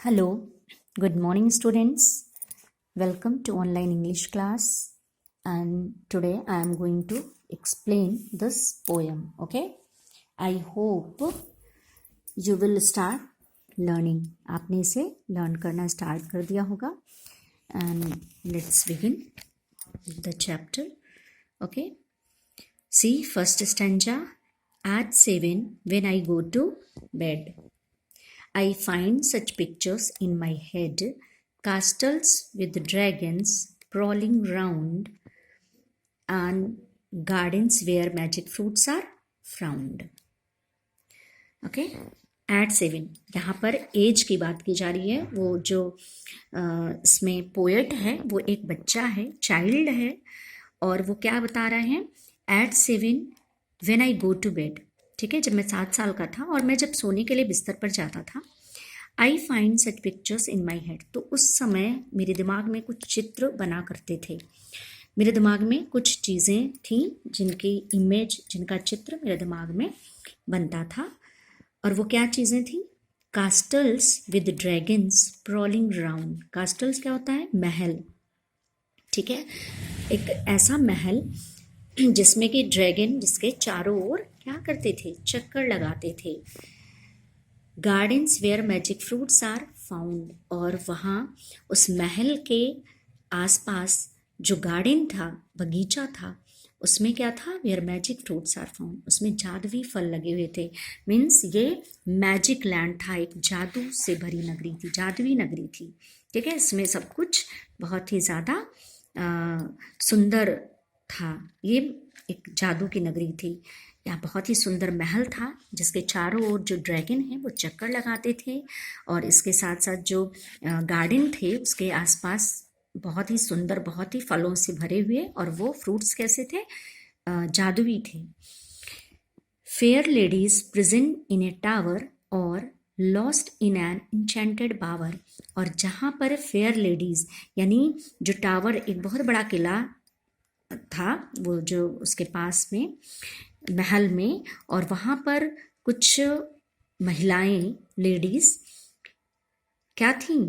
Hello, good morning, students. Welcome to online English class. And today I am going to explain this poem. Okay, I hope you will start learning. आपने इसे learn करना start कर दिया होगा. And let's begin the chapter. Okay, see first stanza. At 7 when I go to bed, I find such pictures in my head, castles with dragons crawling round, and gardens where magic fruits are found. Okay at 7 यहाँ पर as की बात की जा रही है. वो जो इसमें पोएट है वो एक बच्चा है, चाइल्ड है, और वो क्या बता रहे हैं. At 7 when I go to bed, ठीक है, जब मैं 7 साल का था और मैं जब सोने के लिए बिस्तर पर जाता था. I find such pictures in my head, तो उस समय मेरे दिमाग में कुछ चित्र बना करते थे. मेरे दिमाग में कुछ चीज़ें थीं जिनकी इमेज, जिनका चित्र मेरे दिमाग में बनता था. और वो क्या चीज़ें थीं. कास्टल्स विद ड्रैगन्स प्रॉलिंग राउंड. कास्टल्स क्या होता है? महल. ठीक है, एक ऐसा महल जिसमें कि ड्रैगन, जिसके चारों ओर क्या करते थे? चक्कर लगाते थे. Gardens where magic fruits are found, और वहाँ उस महल के आसपास जो गार्डन था, बगीचा था, उसमें क्या था? Where magic fruits are found, उसमें जादुई फल लगे हुए थे. मीन्स ये मैजिक लैंड था, एक जादू से भरी नगरी थी, जादुई नगरी थी. ठीक है, इसमें सब कुछ बहुत ही ज़्यादा सुंदर था. ये एक जादू की नगरी थी. यहाँ बहुत ही सुंदर महल था जिसके चारों ओर जो ड्रैगन हैं वो चक्कर लगाते थे, और इसके साथ साथ जो गार्डन थे उसके आसपास बहुत ही सुंदर, बहुत ही फलों से भरे हुए, और वो फ्रूट्स कैसे थे? जादुई थे. फेयर लेडीज प्रिजन इन ए टावर और लॉस्ट इन एन इंचेंटेड बावर. और जहाँ पर फेयर लेडीज यानी जो टावर, एक बहुत बड़ा किला था वो जो उसके पास में महल में, और वहाँ पर कुछ महिलाएं, लेडीज क्या थीं?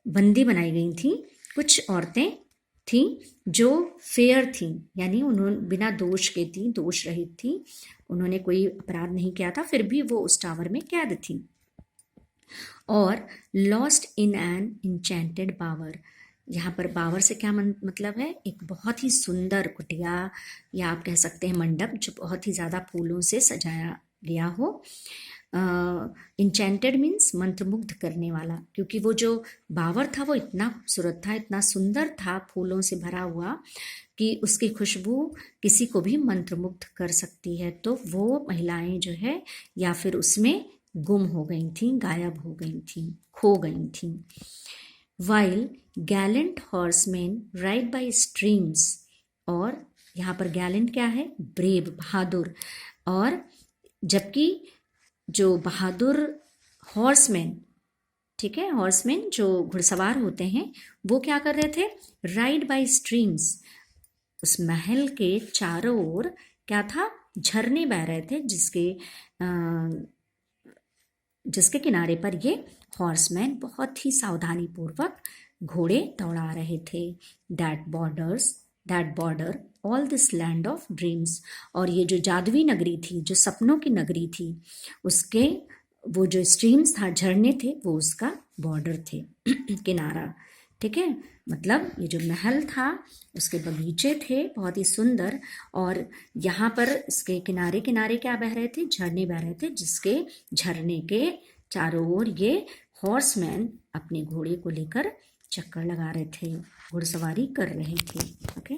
बंदी बनाई गई थीं. कुछ औरतें थीं जो फेयर थीं, यानी उन्होंने बिना दोष के थीं, दोष रहित थीं, उन्होंने कोई अपराध नहीं किया था, फिर भी वो उस टावर में कैद थीं. और लॉस्ट इन एन इंचेंटेड बावर, यहाँ पर बावर से क्या मतलब है? एक बहुत ही सुंदर कुटिया, या आप कह सकते हैं मंडप, जो बहुत ही ज़्यादा फूलों से सजाया गया हो. इंचेंटेड मीन्स मंत्रमुग्ध करने वाला, क्योंकि वो जो बावर था वो इतना खूबसूरत था, इतना सुंदर था, फूलों से भरा हुआ, कि उसकी खुशबू किसी को भी मंत्रमुग्ध कर सकती है. तो वो महिलाएं जो है या फिर उसमें गुम हो गई थीं, गायब हो गई थीं, खो गई थीं. While Gallant horseman ride by streams, और यहाँ पर गैलेंट क्या है? ब्रेव, बहादुर. और जबकि जो बहादुर हॉर्समैन, ठीक है, हॉर्समैन जो घुड़सवार होते हैं, वो क्या कर रहे थे? Ride by streams. उस महल के चारों ओर क्या था? झरने बह रहे थे, जिसके किनारे पर ये हॉर्समैन बहुत ही सावधानी पूर्वक घोड़े दौड़ा रहे थे. That border all this land of dreams. और ये जो जादुई नगरी थी, जो सपनों की नगरी थी, उसके वो जो स्ट्रीम्स था, झरने थे, वो उसका बॉर्डर थे, किनारा. ठीक है, मतलब ये जो महल था उसके बगीचे थे बहुत ही सुंदर, और यहाँ पर इसके किनारे किनारे क्या बह रहे थे? झरने बह रहे थे, जिसके झरने के चारों ओर ये हॉर्समैन अपने घोड़े को लेकर चक्कर लगा रहे थे, घुड़सवारी कर रहे थे. Okay,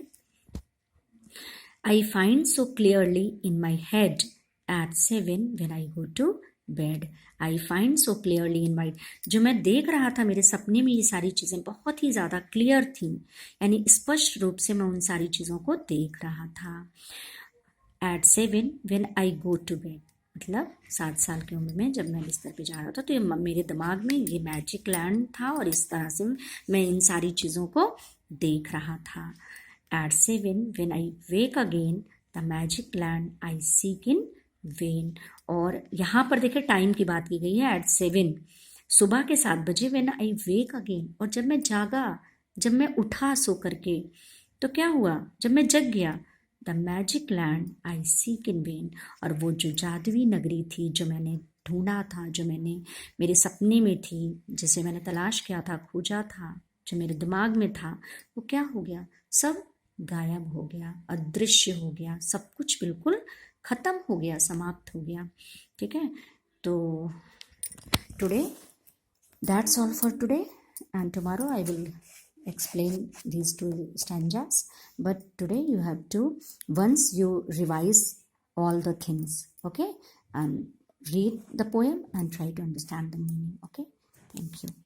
I find so clearly in my head at 7 when I go to bed. I find so clearly in my, जो मैं देख रहा था मेरे सपने में, ये सारी चीज़ें बहुत ही ज़्यादा क्लियर थी, यानी स्पष्ट रूप से मैं उन सारी चीज़ों को देख रहा था. At 7 when I go to bed, मतलब 7 साल की उम्र में जब मैं बिस्तर पे जा रहा था, तो ये मेरे दिमाग में ये मैजिक लैंड था, और इस तरह से मैं इन सारी चीज़ों को देख रहा था. At 7 when I wake again the magic land I seek in vain. और यहाँ पर देखिए टाइम की बात की गई है. एट 7 सुबह के 7 बजे व्हेन आई वेक अगेन, और जब मैं जागा, जब मैं उठा सो करके, तो क्या हुआ, जब मैं जग गया, the magic land I seek in vain, और वो जो जादुई नगरी थी जो मैंने ढूंढा था, जो मैंने मेरे सपने में थी, जिसे मैंने तलाश किया था, खोजा था, जो मेरे दिमाग में था, वो क्या हो गया, सब गायब हो गया, अदृश्य हो गया, सब कुछ बिल्कुल खत्म हो गया, समाप्त हो गया। ठीक है, तो today that's all for today, and tomorrow I will explain these two stanzas, but today you have to, once you revise all the things, okay, and read the poem and try to understand the meaning. Okay, thank you.